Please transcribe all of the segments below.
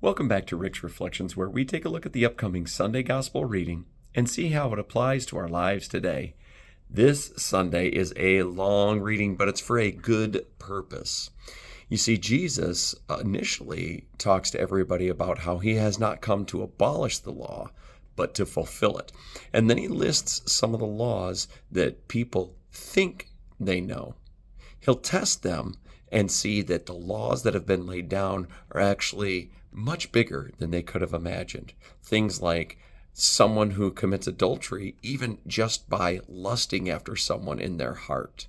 Welcome back to Rick's Reflections, where we take a look at the upcoming Sunday Gospel reading and see how it applies to our lives today. This Sunday is a long reading, but it's for a good purpose. You see, Jesus initially talks to everybody about how he has not come to abolish the law, but to fulfill it. And then he lists some of the laws that people think they know. He'll test them and see that the laws that have been laid down are actually much bigger than they could have imagined. Things like someone who commits adultery, even just by lusting after someone in their heart.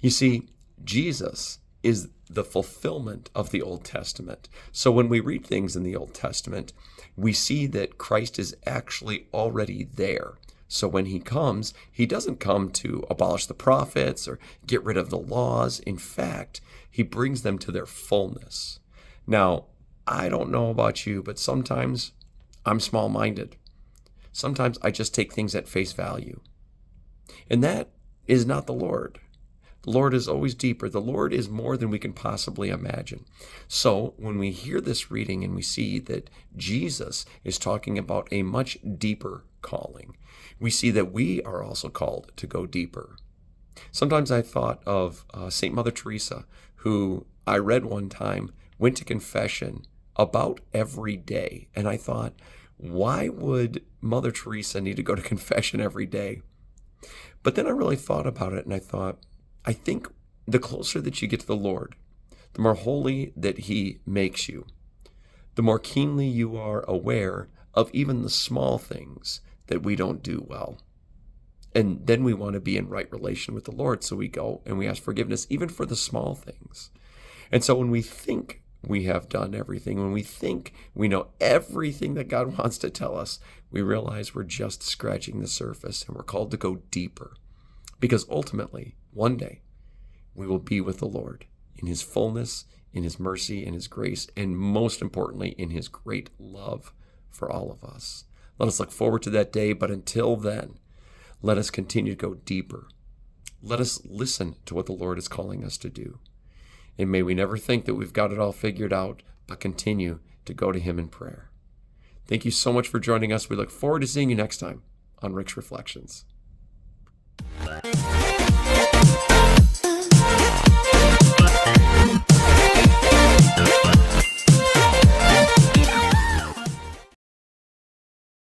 You see, Jesus is the fulfillment of the Old Testament. So when we read things in the Old Testament, we see that Christ is actually already there. So when he comes, he doesn't come to abolish the prophets or get rid of the laws. In fact, he brings them to their fullness. Now, I don't know about you, but sometimes I'm small-minded. Sometimes I just take things at face value. And that is not the Lord. The Lord is always deeper. The Lord is more than we can possibly imagine. So when we hear this reading and we see that Jesus is talking about a much deeper calling, we see that we are also called to go deeper. Sometimes I thought of St. Mother Teresa, who I read one time went to confession about every day. And I thought, why would Mother Teresa need to go to confession every day? But then I really thought about it and I thought, I think the closer that you get to the Lord, the more holy that he makes you, the more keenly you are aware of even the small things that we don't do well. And then we want to be in right relation with the Lord. So we go and we ask forgiveness even for the small things. And so when we think we have done everything, when we think we know everything that God wants to tell us, we realize we're just scratching the surface and we're called to go deeper. Because ultimately, one day, we will be with the Lord in his fullness, in his mercy, in his grace, and most importantly, in his great love for all of us. Let us look forward to that day, but until then, let us continue to go deeper. Let us listen to what the Lord is calling us to do. And may we never think that we've got it all figured out, but continue to go to him in prayer. Thank you so much for joining us. We look forward to seeing you next time on Rick's Reflections.